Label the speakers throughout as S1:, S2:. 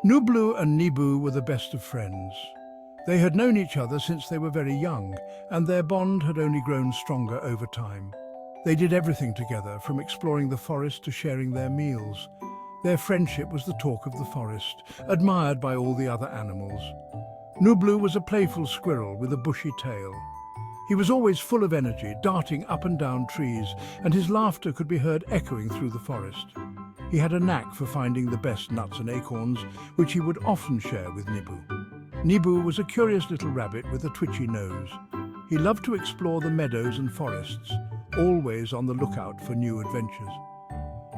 S1: Nublu and Nibu were the best of friends. They had known each other since they were very young, and their bond had only grown stronger over time. They did everything together, from exploring the forest to sharing their meals. Their friendship was the talk of the forest, admired by all the other animals. Nublu was a playful squirrel with a bushy tail. He was always full of energy, darting up and down trees, and his laughter could be heard echoing through the forest. He had a knack for finding the best nuts and acorns, which he would often share with Nibu. Nibu was a curious little rabbit with a twitchy nose. He loved to explore the meadows and forests, always on the lookout for new adventures.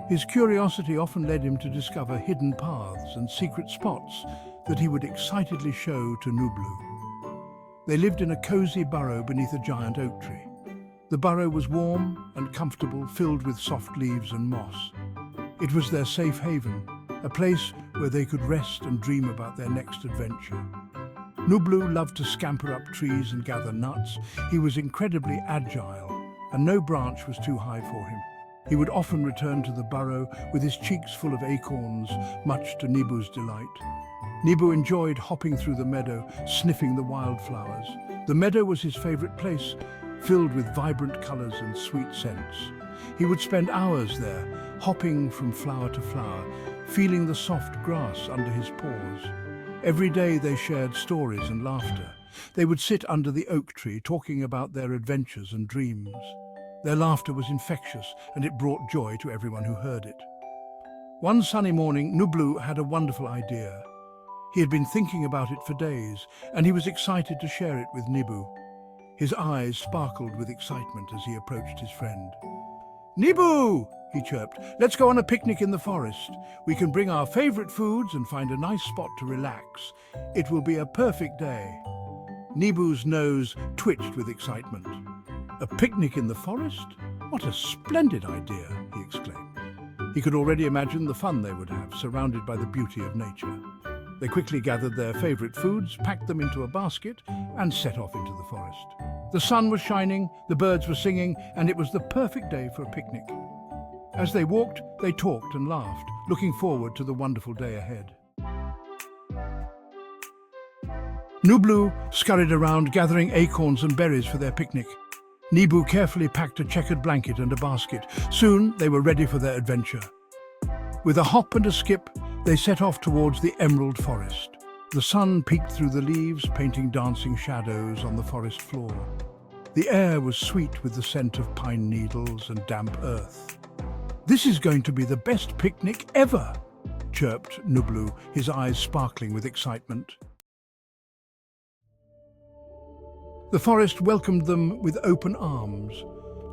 S1: His curiosity often led him to discover hidden paths and secret spots that he would excitedly show to Nublu. They lived in a cozy burrow beneath a giant oak tree. The burrow was warm and comfortable, filled with soft leaves and moss. It was their safe haven, a place where they could rest and dream about their next adventure. Nublu loved to scamper up trees and gather nuts. He was incredibly agile, and no branch was too high for him. He would often return to the burrow with his cheeks full of acorns, much to Nibu's delight. Nibu enjoyed hopping through the meadow, sniffing the wildflowers. The meadow was his favorite place, filled with vibrant colors and sweet scents. He would spend hours there, hopping from flower to flower, feeling the soft grass under his paws. Every day they shared stories and laughter. They would sit under the oak tree, talking about their adventures and dreams. Their laughter was infectious, and it brought joy to everyone who heard it. One sunny morning, Nublu had a wonderful idea. He had been thinking about it for days, and he was excited to share it with Nibu. His eyes sparkled with excitement as he approached his friend. "Nibu!" he chirped. "Let's go on a picnic in the forest. We can bring our favorite foods and find a nice spot to relax. It will be a perfect day." Nibu's nose twitched with excitement. "A picnic in the forest? What a splendid idea!" he exclaimed. He could already imagine the fun they would have, surrounded by the beauty of nature. They quickly gathered their favorite foods, packed them into a basket, and set off into the forest. The sun was shining, the birds were singing, and it was the perfect day for a picnic. As they walked, they talked and laughed, looking forward to the wonderful day ahead. Nublu scurried around, gathering acorns and berries for their picnic. Nibu carefully packed a checkered blanket and a basket. Soon they were ready for their adventure. With a hop and a skip, they set off towards the emerald forest. The sun peeked through the leaves, painting dancing shadows on the forest floor. The air was sweet with the scent of pine needles and damp earth. "This is going to be the best picnic ever," chirped Nublu, his eyes sparkling with excitement. The forest welcomed them with open arms.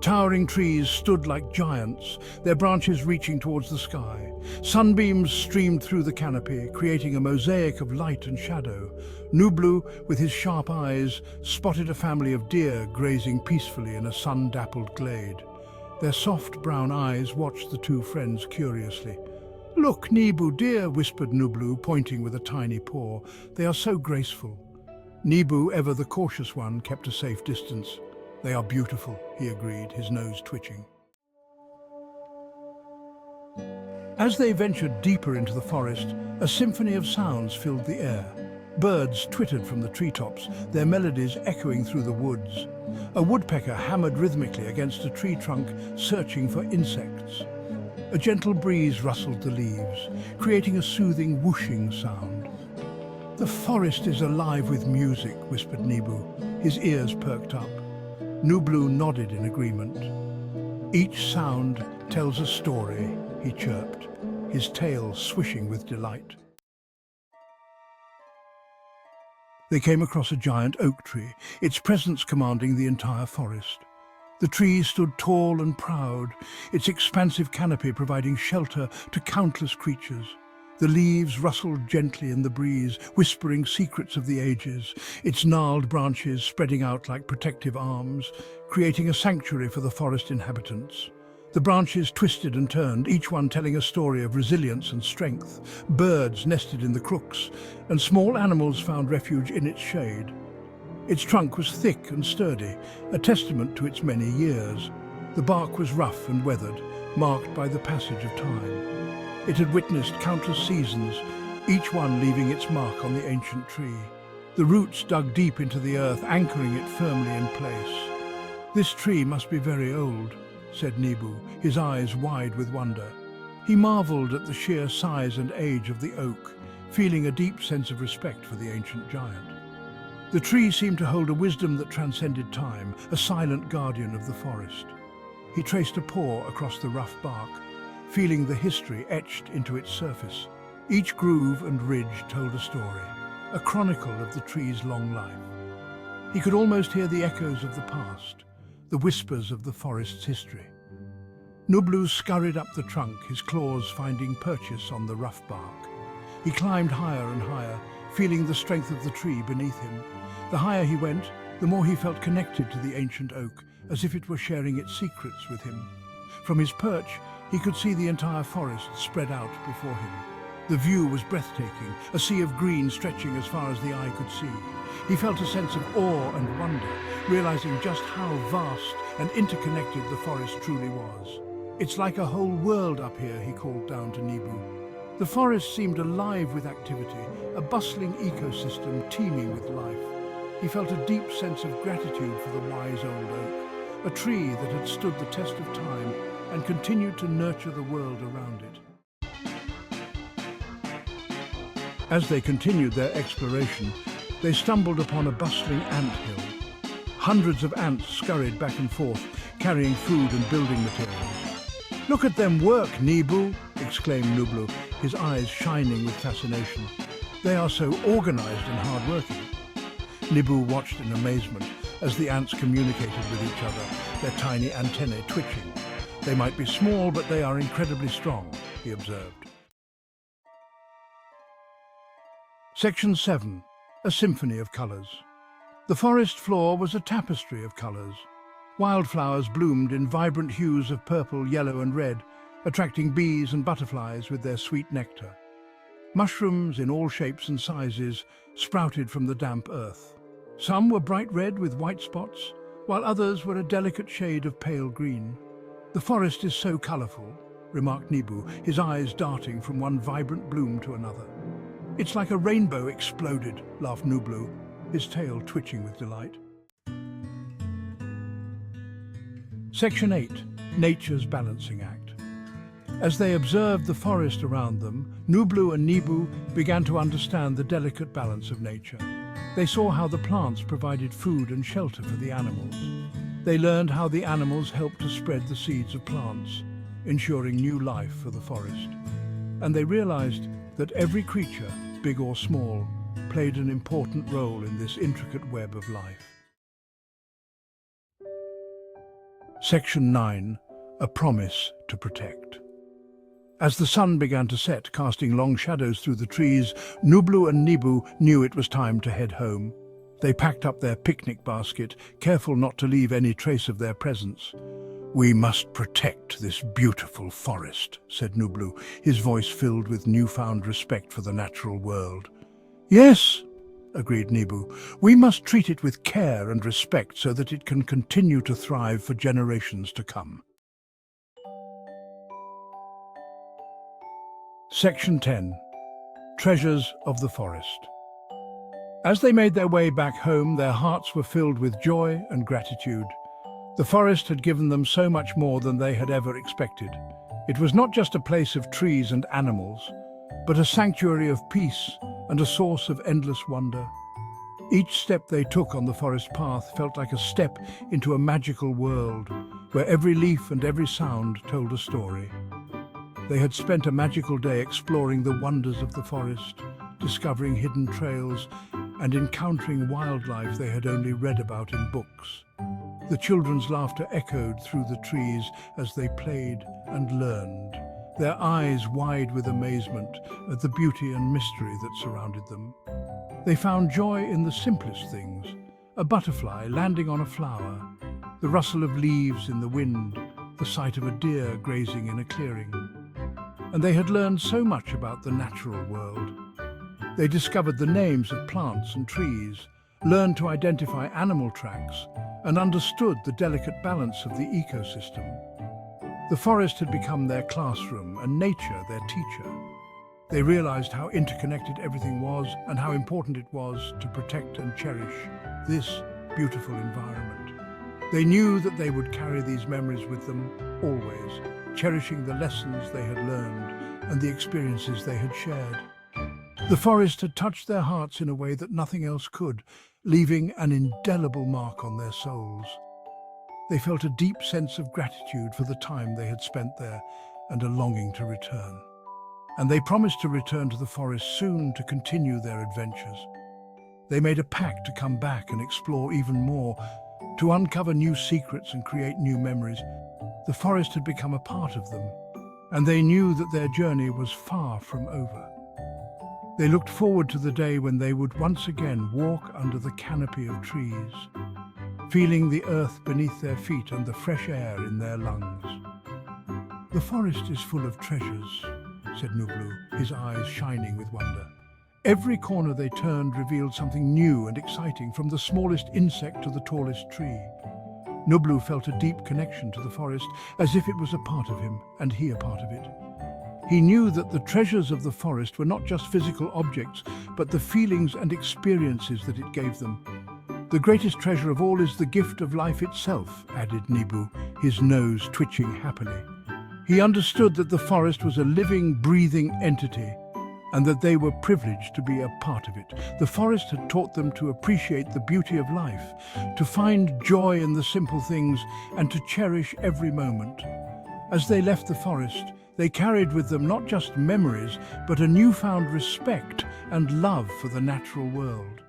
S1: Towering trees stood like giants, their branches reaching towards the sky. Sunbeams streamed through the canopy, creating a mosaic of light and shadow. Nublu, with his sharp eyes, spotted a family of deer grazing peacefully in a sun-dappled glade. Their soft brown eyes watched the two friends curiously. "Look, Nibu, deer," whispered Nublu, pointing with a tiny paw. "They are so graceful." Nibu, ever the cautious one, kept a safe distance. "They are beautiful," he agreed, his nose twitching. As they ventured deeper into the forest, a symphony of sounds filled the air. Birds twittered from the treetops, their melodies echoing through the woods. A woodpecker hammered rhythmically against a tree trunk, searching for insects. A gentle breeze rustled the leaves, creating a soothing whooshing sound. "The forest is alive with music," whispered Nibu, his ears perked up. Nublu nodded in agreement. "Each sound tells a story," he chirped, his tail swishing with delight. They came across a giant oak tree, its presence commanding the entire forest. The tree stood tall and proud, its expansive canopy providing shelter to countless creatures. The leaves rustled gently in the breeze, whispering secrets of the ages, its gnarled branches spreading out like protective arms, creating a sanctuary for the forest inhabitants. The branches twisted and turned, each one telling a story of resilience and strength. Birds nested in the crooks, and small animals found refuge in its shade. Its trunk was thick and sturdy, a testament to its many years. The bark was rough and weathered, marked by the passage of time. It had witnessed countless seasons, each one leaving its mark on the ancient tree. The roots dug deep into the earth, anchoring it firmly in place. "This tree must be very old," said Nibu, his eyes wide with wonder. He marveled at the sheer size and age of the oak, feeling a deep sense of respect for the ancient giant. The tree seemed to hold a wisdom that transcended time, a silent guardian of the forest. He traced a paw across the rough bark, feeling the history etched into its surface. Each groove and ridge told a story, a chronicle of the tree's long life. He could almost hear the echoes of the past, the whispers of the forest's history. Nublu scurried up the trunk, his claws finding purchase on the rough bark. He climbed higher and higher, feeling the strength of the tree beneath him. The higher he went, the more he felt connected to the ancient oak, as if it were sharing its secrets with him. From his perch, he could see the entire forest spread out before him. The view was breathtaking, a sea of green stretching as far as the eye could see. He felt a sense of awe and wonder, realizing just how vast and interconnected the forest truly was. "It's like a whole world up here," he called down to Nibu. The forest seemed alive with activity, a bustling ecosystem teeming with life. He felt a deep sense of gratitude for the wise old oak, a tree that had stood the test of time and continued to nurture the world around it. As they continued their exploration, they stumbled upon a bustling ant hill. Hundreds of ants scurried back and forth, carrying food and building materials. "Look at them work, Nibu!" exclaimed Nublu, his eyes shining with fascination. "They are so organized and hard-working." Nibu watched in amazement as the ants communicated with each other, their tiny antennae twitching. "They might be small, but they are incredibly strong," he observed. Section 7. A symphony of colors. The forest floor was a tapestry of colors. Wildflowers bloomed in vibrant hues of purple, yellow and red, attracting bees and butterflies with their sweet nectar. Mushrooms in all shapes and sizes sprouted from the damp earth. Some were bright red with white spots, while others were a delicate shade of pale green. "The forest is so colorful," remarked Nibu, his eyes darting from one vibrant bloom to another. "It's like a rainbow exploded," laughed Nublu, his tail twitching with delight. Section 8. Nature's Balancing Act. As they observed the forest around them, Nublu and Nibu began to understand the delicate balance of nature. They saw how the plants provided food and shelter for the animals. They learned how the animals helped to spread the seeds of plants, ensuring new life for the forest. And they realized that every creature, big or small, played an important role in this intricate web of life. Section 9. A Promise to Protect. As the sun began to set, casting long shadows through the trees, Nublu and Nibu knew it was time to head home. They packed up their picnic basket, careful not to leave any trace of their presence. "We must protect this beautiful forest," said Nublu, his voice filled with newfound respect for the natural world. "Yes," agreed Nibu, "we must treat it with care and respect so that it can continue to thrive for generations to come." Section 10. Treasures of the Forest. As they made their way back home, their hearts were filled with joy and gratitude. The forest had given them so much more than they had ever expected. It was not just a place of trees and animals, but a sanctuary of peace and a source of endless wonder. Each step they took on the forest path felt like a step into a magical world, where every leaf and every sound told a story. They had spent a magical day exploring the wonders of the forest, discovering hidden trails, and encountering wildlife they had only read about in books. The children's laughter echoed through the trees as they played and learned, their eyes wide with amazement at the beauty and mystery that surrounded them. They found joy in the simplest things, a butterfly landing on a flower, the rustle of leaves in the wind, the sight of a deer grazing in a clearing. And they had learned so much about the natural world. They discovered the names of plants and trees, learned to identify animal tracks, and understood the delicate balance of the ecosystem. The forest had become their classroom and nature their teacher. They realized how interconnected everything was and how important it was to protect and cherish this beautiful environment. They knew that they would carry these memories with them always, cherishing the lessons they had learned and the experiences they had shared. The forest had touched their hearts in a way that nothing else could, leaving an indelible mark on their souls. They felt a deep sense of gratitude for the time they had spent there and a longing to return. And they promised to return to the forest soon to continue their adventures. They made a pact to come back and explore even more, to uncover new secrets and create new memories. The forest had become a part of them, and they knew that their journey was far from over. They looked forward to the day when they would once again walk under the canopy of trees, feeling the earth beneath their feet and the fresh air in their lungs. "The forest is full of treasures," said Nublu, his eyes shining with wonder. Every corner they turned revealed something new and exciting, from the smallest insect to the tallest tree. Nublu felt a deep connection to the forest, as if it was a part of him and he a part of it. He knew that the treasures of the forest were not just physical objects, but the feelings and experiences that it gave them. "The greatest treasure of all is the gift of life itself," added Nibu, his nose twitching happily. He understood that the forest was a living, breathing entity, and that they were privileged to be a part of it. The forest had taught them to appreciate the beauty of life, to find joy in the simple things, and to cherish every moment. As they left the forest, they carried with them not just memories, but a newfound respect and love for the natural world.